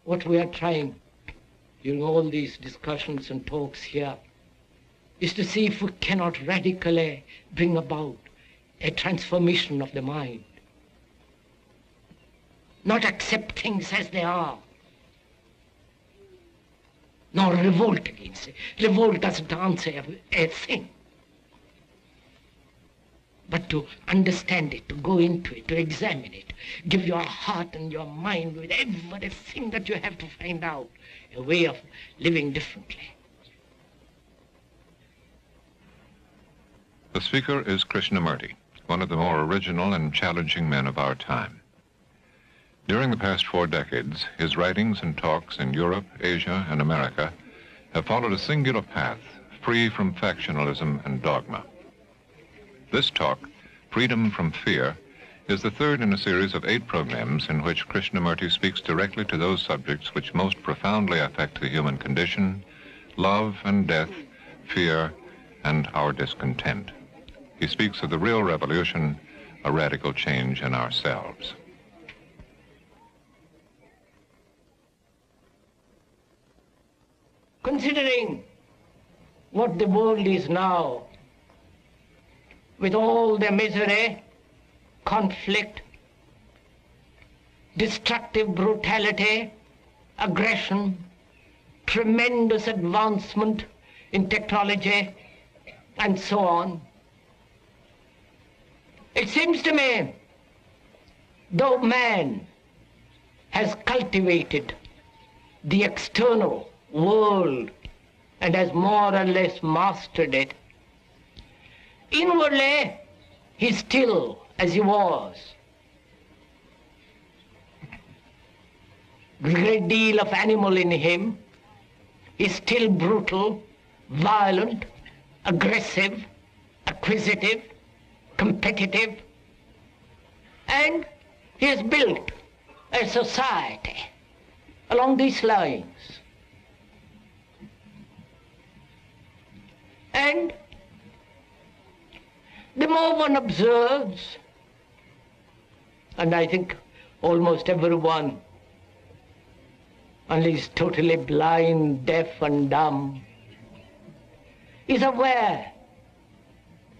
what we are trying during all these discussions and talks here is to see if we cannot radically bring about a transformation of the mind. Not accept things as they are, nor revolt against it. Revolt doesn't answer a thing. But to understand it, to go into it, to examine it, give your heart and your mind with everything that you have to find out, a way of living differently. The speaker is Krishnamurti, one of the more original and challenging men of our time. During the past 4 decades, his writings and talks in Europe, Asia, and America have followed a singular path, free from factionalism and dogma. This talk, Freedom from Fear, is the third in a series of 8 programs in which Krishnamurti speaks directly to those subjects which most profoundly affect the human condition: love and death, fear, and our discontent. He speaks of the real revolution, a radical change in ourselves. Considering what the world is now, with all the misery, conflict, destructive brutality, aggression, tremendous advancement in technology, and so on, it seems to me, though man has cultivated the external world and has more or less mastered it, inwardly he's still as he was. A great deal of animal in him. He's still brutal, violent, aggressive, acquisitive, competitive, and he has built a society along these lines. And the more one observes, and I think almost everyone, unless totally blind, deaf and dumb, is aware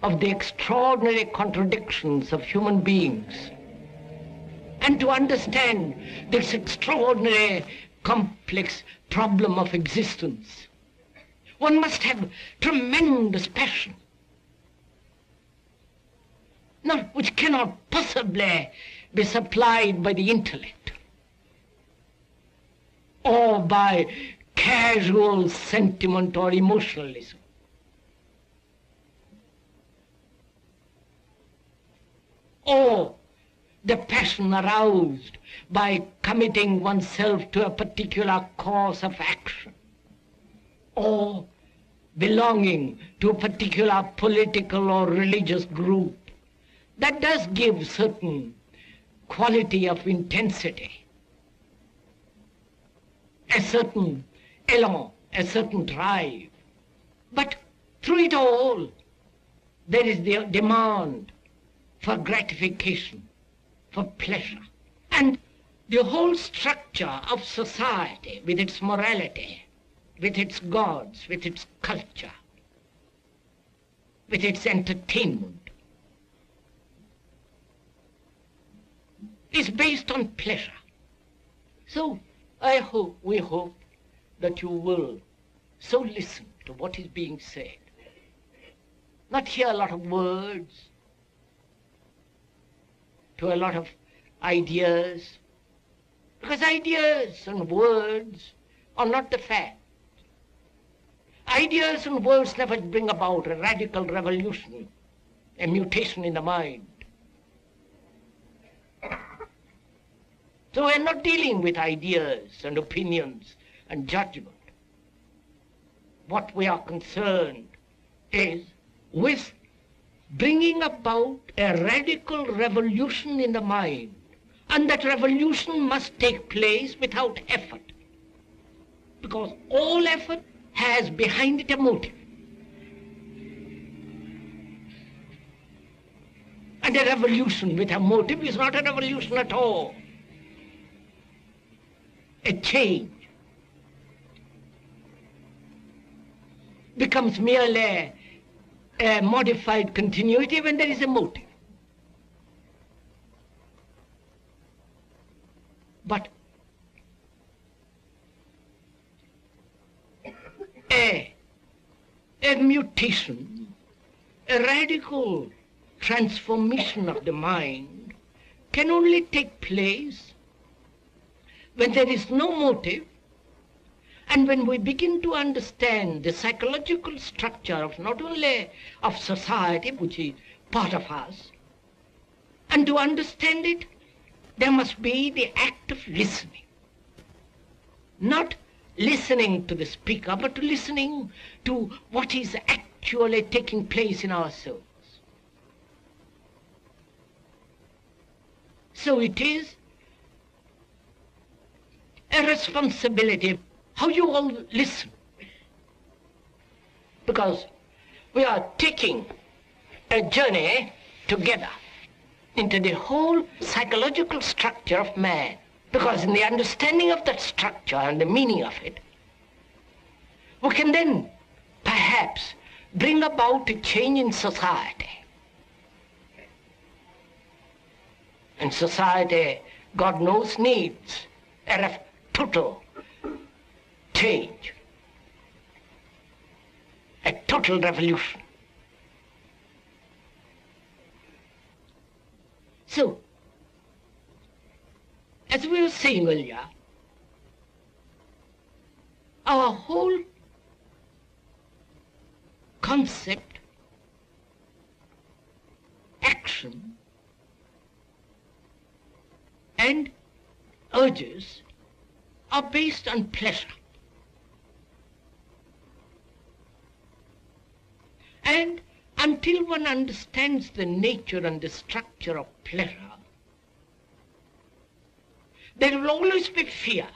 of the extraordinary contradictions of human beings. And to understand this extraordinary, complex problem of existence, one must have tremendous passion, which cannot possibly be supplied by the intellect or by casual sentiment or emotionalism. Or the passion aroused by committing oneself to a particular course of action, or belonging to a particular political or religious group. That does give certain quality of intensity, a certain elan, a certain drive. But through it all, there is the demand for gratification, for pleasure. And the whole structure of society, with its morality, with its gods, with its culture, with its entertainment, is based on pleasure. So we hope that you will so listen to what is being said, not hear a lot of words, to a lot of ideas, because ideas and words are not the fact. Ideas and words never bring about a radical revolution, a mutation in the mind. So we're not dealing with ideas and opinions and judgment. What we are concerned is with bringing about a radical revolution in the mind. And that revolution must take place without effort, because all effort has behind it a motive. And a revolution with a motive is not a revolution at all. a change becomes merely a modified continuity when there is a motive. But a mutation, a radical transformation of the mind can only take place when there is no motive, and when we begin to understand the psychological structure of not only of society, which is part of us, and to understand it, there must be the act of listening. Not listening to the speaker, but to listening to what is actually taking place in our souls. So it is a responsibility how you all listen. Because we are taking a journey together into the whole psychological structure of man. Because in the understanding of that structure and the meaning of it, we can then perhaps bring about a change in society. And society, God knows, needs a total change, a total revolution. So, as we were saying earlier, our whole concept, action, and urges are based on pleasure. And until one understands the nature and the structure of pleasure, there will always be fear.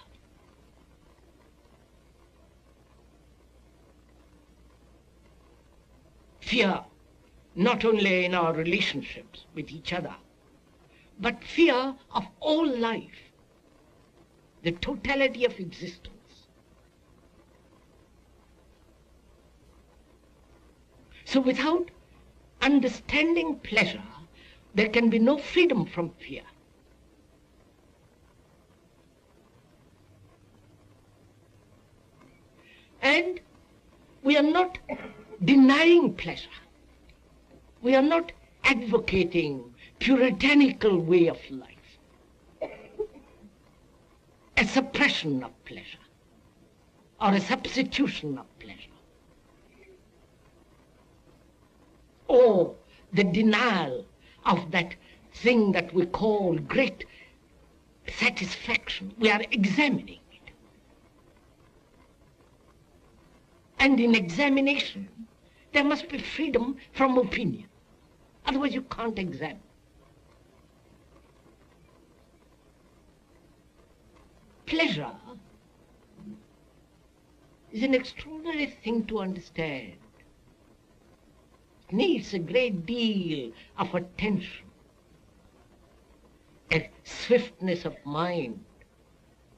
Fear not only in our relationships with each other, but fear of all life, the totality of existence. So without understanding pleasure, there can be no freedom from fear. And we are not denying pleasure. We are not advocating puritanical way of life, a suppression of pleasure or a substitution of pleasure, or the denial of that thing that we call great satisfaction. We are examining it. And in examination, there must be freedom from opinion. Otherwise you can't examine. Pleasure is an extraordinary thing to understand. It needs a great deal of attention, a swiftness of mind,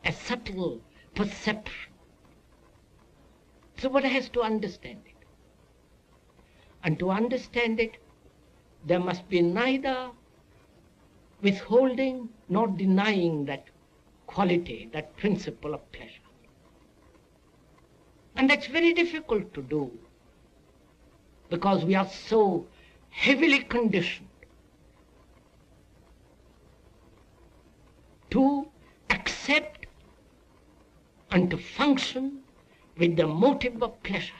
a subtle perception. So one has to understand it. And to understand it, there must be neither withholding nor denying that quality, that principle of pleasure. And that's very difficult to do because we are so heavily conditioned to accept and to function with the motive of pleasure,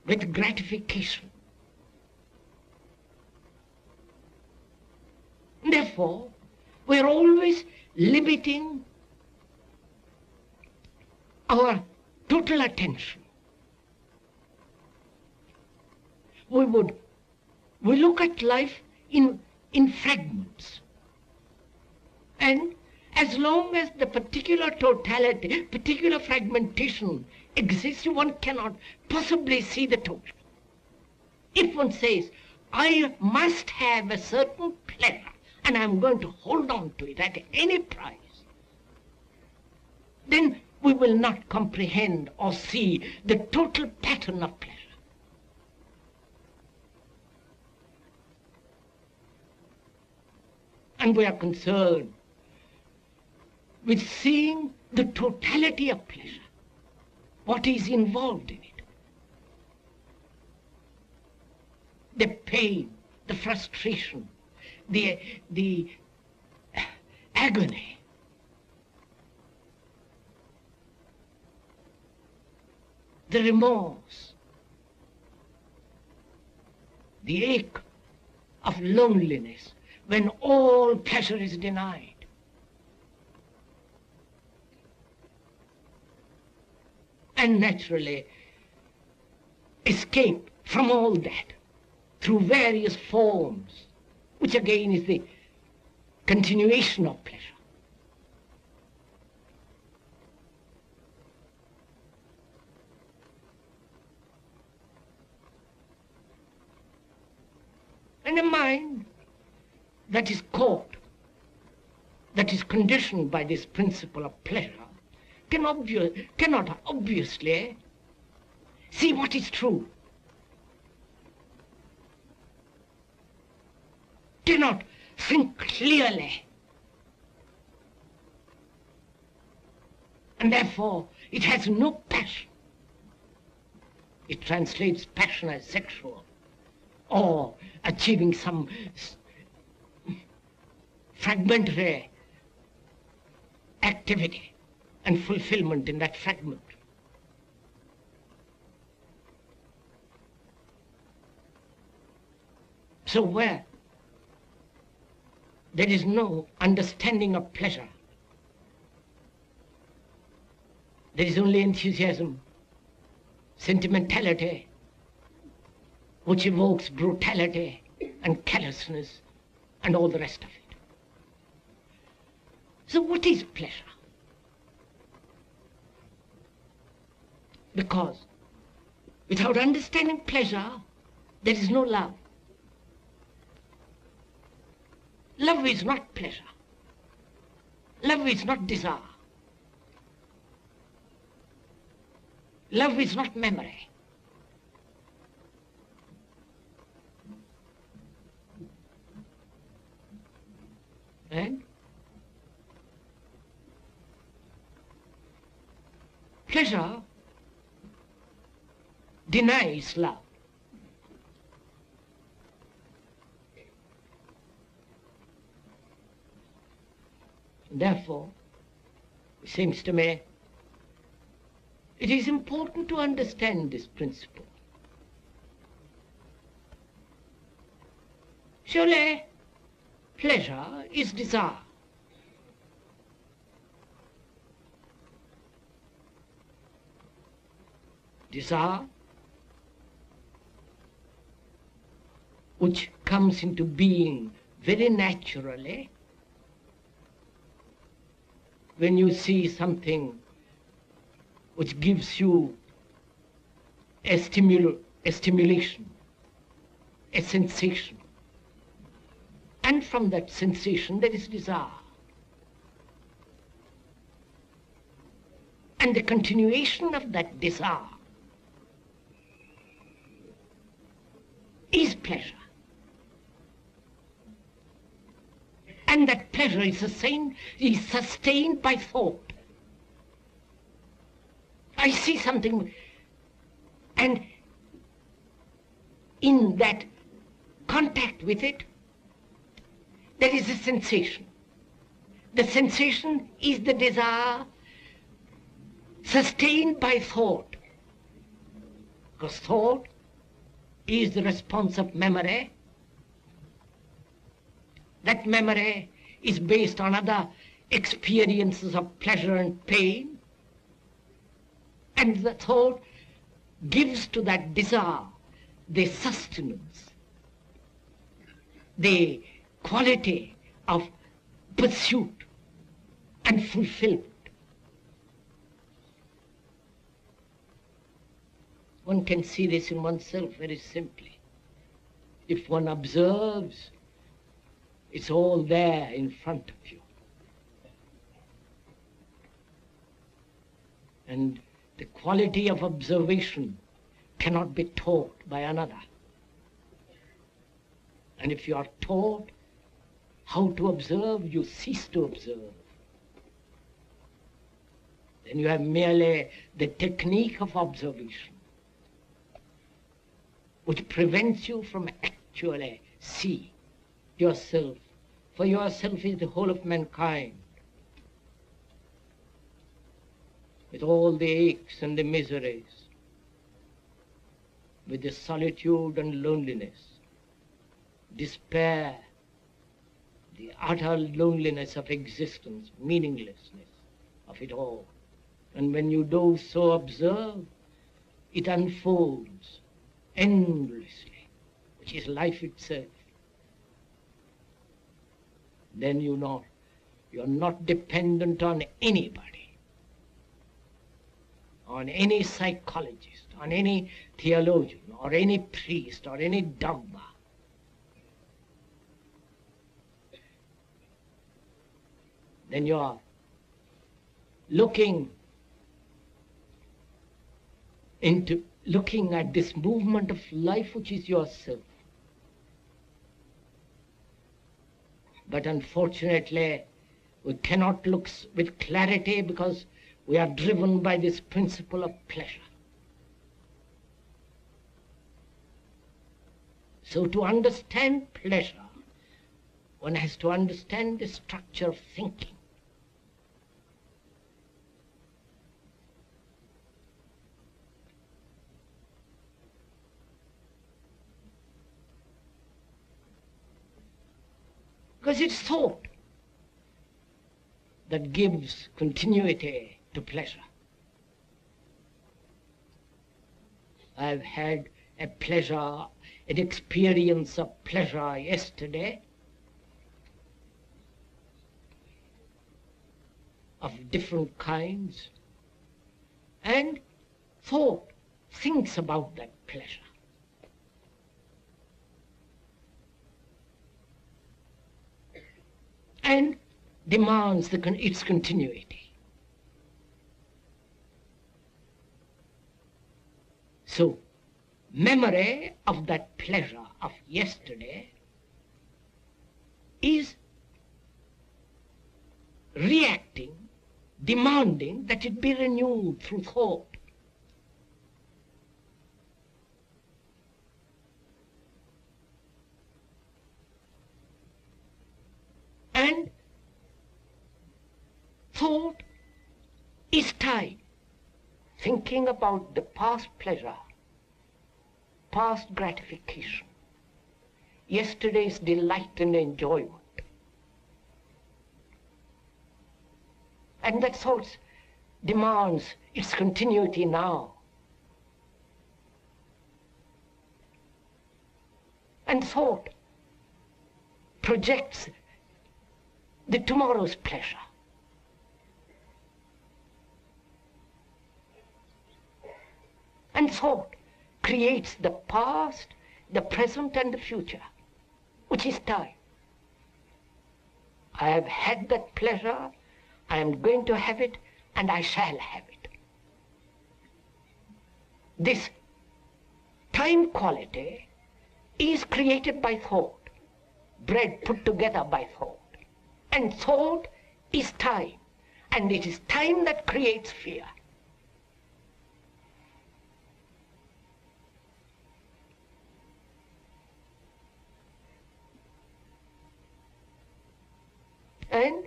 with gratification. Therefore, we are always limiting our total attention. We look at life in fragments. And as long as the particular totality, particular fragmentation exists, one cannot possibly see the total. If one says, I must have a certain pleasure, and I'm going to hold on to it at any price, then we will not comprehend or see the total pattern of pleasure. And we are concerned with seeing the totality of pleasure, what is involved in it. The pain, the frustration, the agony. The remorse, the ache of loneliness when all pleasure is denied. And naturally, escape from all that through various forms, which again is the continuation of pleasure. And a mind that is caught, that is conditioned by this principle of pleasure, cannot obviously see what is true, cannot think clearly, and therefore it has no passion. It translates passion as sexual, or achieving some fragmentary activity and fulfillment in that fragment. So where there is no understanding of pleasure, there is only enthusiasm, sentimentality, which evokes brutality and callousness and all the rest of it. So what is pleasure? Because without understanding pleasure, there is no love. Love is not pleasure. Love is not desire. Love is not memory. And pleasure denies love. Therefore, it seems to me, it is important to understand this principle. Surely, pleasure is desire. Desire, which comes into being very naturally when you see something which gives you a stimulation, a sensation. And from that sensation there is desire. And the continuation of that desire is pleasure. And that pleasure is sustained by thought. I see something, and in that contact with it, there is a sensation. The sensation is the desire sustained by thought. Because thought is the response of memory. That memory is based on other experiences of pleasure and pain. And the thought gives to that desire the sustenance, the quality of pursuit and fulfillment. One can see this in oneself very simply. If one observes, it's all there in front of you. And the quality of observation cannot be taught by another. And if you are taught how to observe, you cease to observe. Then you have merely the technique of observation, which prevents you from actually seeing yourself. For yourself is the whole of mankind, with all the aches and the miseries, with the solitude and loneliness, despair, the utter loneliness of existence, meaninglessness of it all. And when you do so observe, it unfolds endlessly, which is life itself. Then you know you're not dependent on anybody, on any psychologist, on any theologian, or any priest, or any dogma. Then you are looking at this movement of life which is yourself. But unfortunately, we cannot look with clarity because we are driven by this principle of pleasure. So to understand pleasure, one has to understand the structure of thinking. Because it's thought that gives continuity to pleasure. I've had an experience of pleasure yesterday, of different kinds, and thought thinks about that pleasure. And demands its continuity. So, memory of that pleasure of yesterday is reacting, demanding that it be renewed through thought. And thought is time, thinking about the past pleasure, past gratification, yesterday's delight and enjoyment. And that thought demands its continuity now. And thought projects the tomorrow's pleasure. And thought creates the past, the present, and the future, which is time. I have had that pleasure, I am going to have it, and I shall have it. This time quality is created by thought, bread put together by thought. And thought is time, and it is time that creates fear. And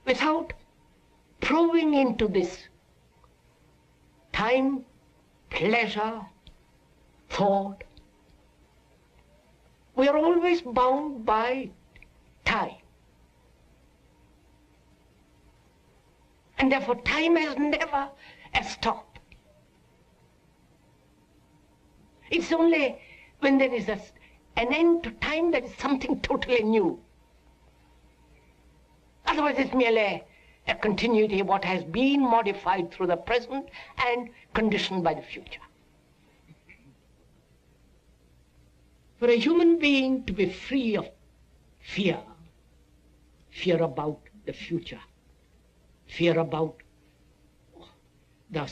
without probing into this time, pleasure, thought, we are always bound by time. And therefore time has never a stop. It's only when there is an end to time that is something totally new. Otherwise it's merely a continuity of what has been modified through the present and conditioned by the future. For a human being to be free of fear, fear about the future, fear about There are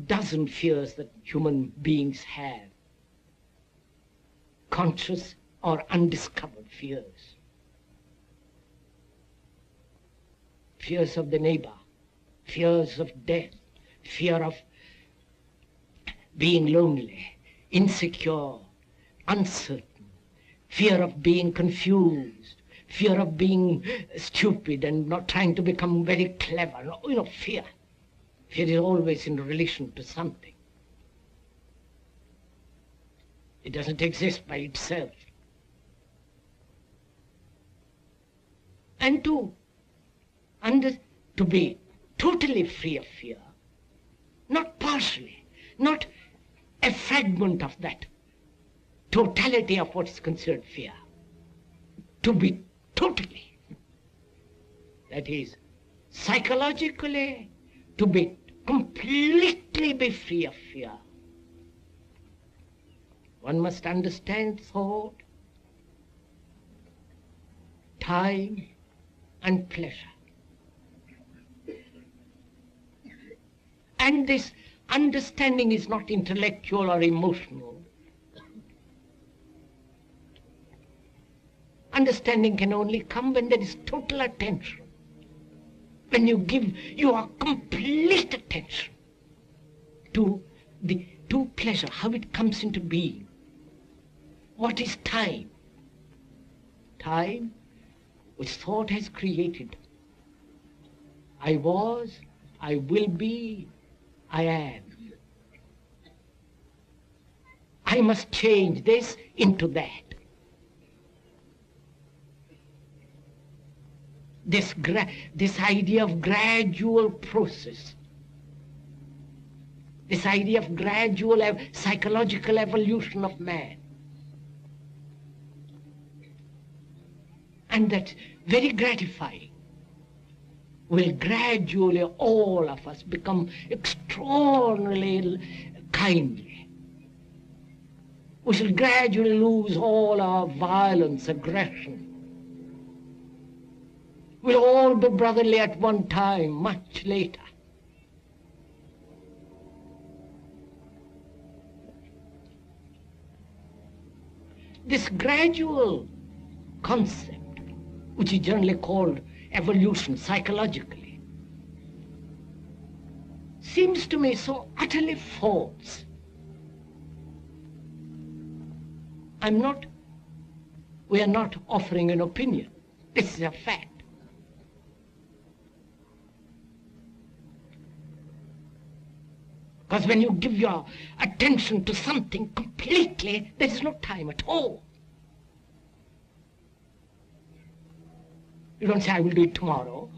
dozen fears that human beings have, conscious or undiscovered fears. Fears of the neighbor, fears of death, fear of being lonely, insecure, uncertain, fear of being confused, fear of being stupid and not trying to become very clever. Fear. Fear is always in relation to something. It doesn't exist by itself. And to be totally free of fear, not partially, not a fragment of that totality of what is considered fear, to be totally, that is, psychologically, to be completely be free of fear. One must understand thought, time, and pleasure. And this understanding is not intellectual or emotional. Understanding can only come when there is total attention. When you give your complete attention to pleasure, how it comes into being. What is time? Time which thought has created. I was, I will be, I am. I must change this into that. This idea of gradual process, this idea of gradual psychological evolution of man. And that's very gratifying. Will gradually all of us become extraordinarily kindly. We shall gradually lose all our violence, aggression. We'll all be brotherly at one time, much later. This gradual concept, which is generally called evolution psychologically, seems to me so utterly false. We are not offering an opinion. This is a fact. Because when you give your attention to something completely, there is no time at all. You don't say, I will do it tomorrow.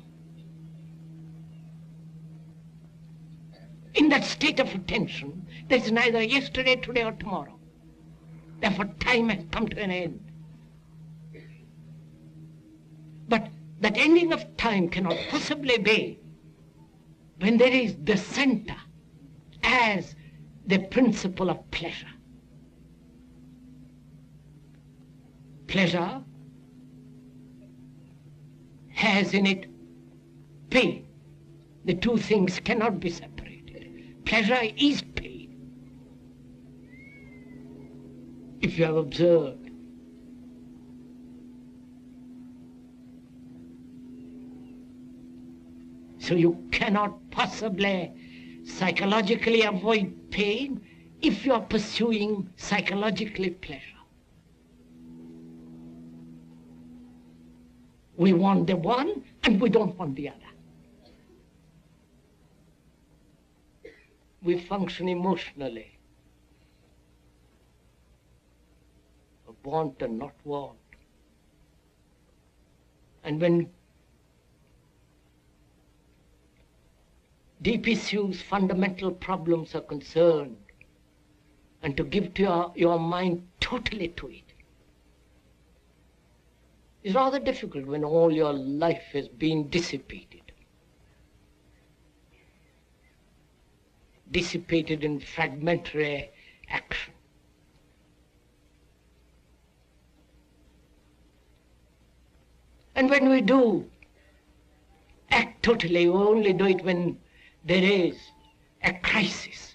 In that state of attention, there is neither yesterday, today, or tomorrow. Therefore, time has come to an end. But that ending of time cannot possibly be when there is the center as the principle of pleasure. Pleasure has in it pain. The two things cannot be separated. Pleasure is pain. If you have observed, so you cannot possibly psychologically avoid pain if you are pursuing psychologically pleasure. We want the one and we don't want the other. We function emotionally. Want and not want. And when deep issues, fundamental problems are concerned, and to give to your mind totally to it, is rather difficult when all your life has been dissipated. Dissipated in fragmentary action. And when we do act totally, we only do it when there is a crisis,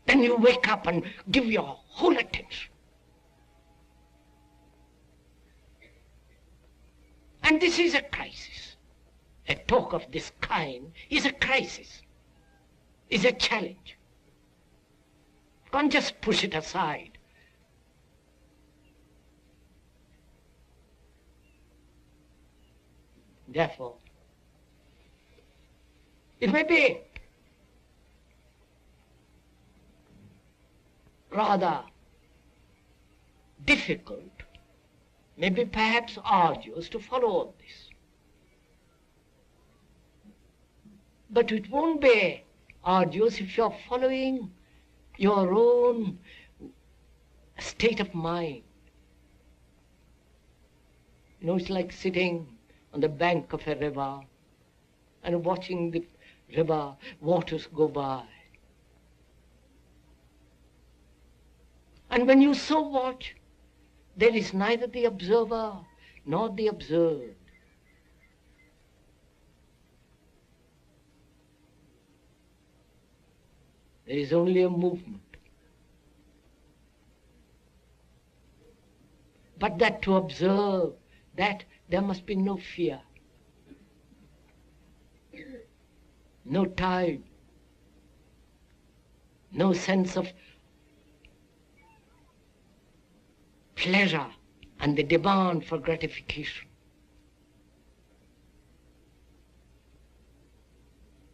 then you wake up and give your whole attention. And this is a crisis. A talk of this kind is a crisis, is a challenge. You can't just push it aside. Therefore, it may be rather difficult, maybe perhaps arduous to follow all this. But it won't be arduous if you're following your own state of mind. You know, it's like sitting on the bank of a river and watching the river waters go by. And when you so watch, there is neither the observer nor the observed. There is only a movement. But that to observe, that there must be no fear, no tide, no sense of pleasure and the demand for gratification.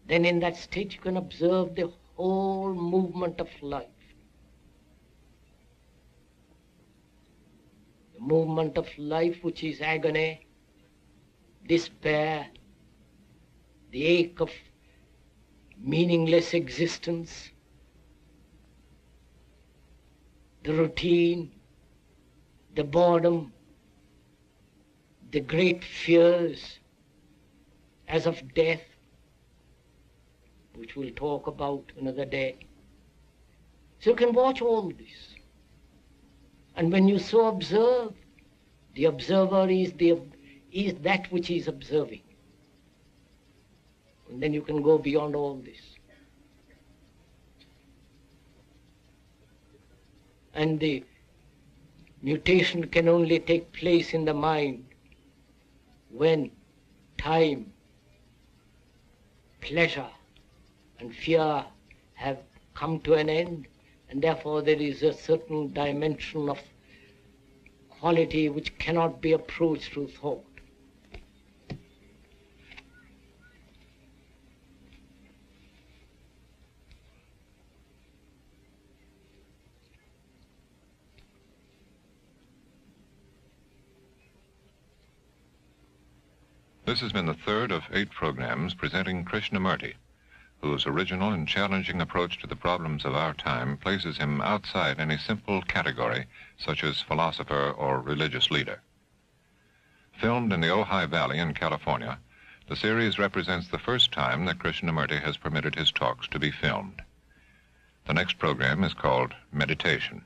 Then in that state you can observe the whole movement of life. The movement of life which is agony, despair, the ache of meaningless existence, the routine, the boredom, the great fears as of death, which we'll talk about another day. So you can watch all this. And when you so observe, the observer is that which is observing. And then you can go beyond all this. And the mutation can only take place in the mind when time, pleasure, and fear have come to an end, and therefore there is a certain dimension of quality which cannot be approached through thought. This has been the third of 8 programs presenting Krishnamurti, whose original and challenging approach to the problems of our time places him outside any simple category such as philosopher or religious leader. Filmed in the Ojai Valley in California, the series represents the first time that Krishnamurti has permitted his talks to be filmed. The next program is called Meditation.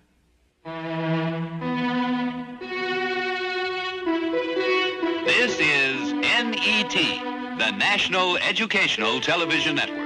This is NET, the National Educational Television Network.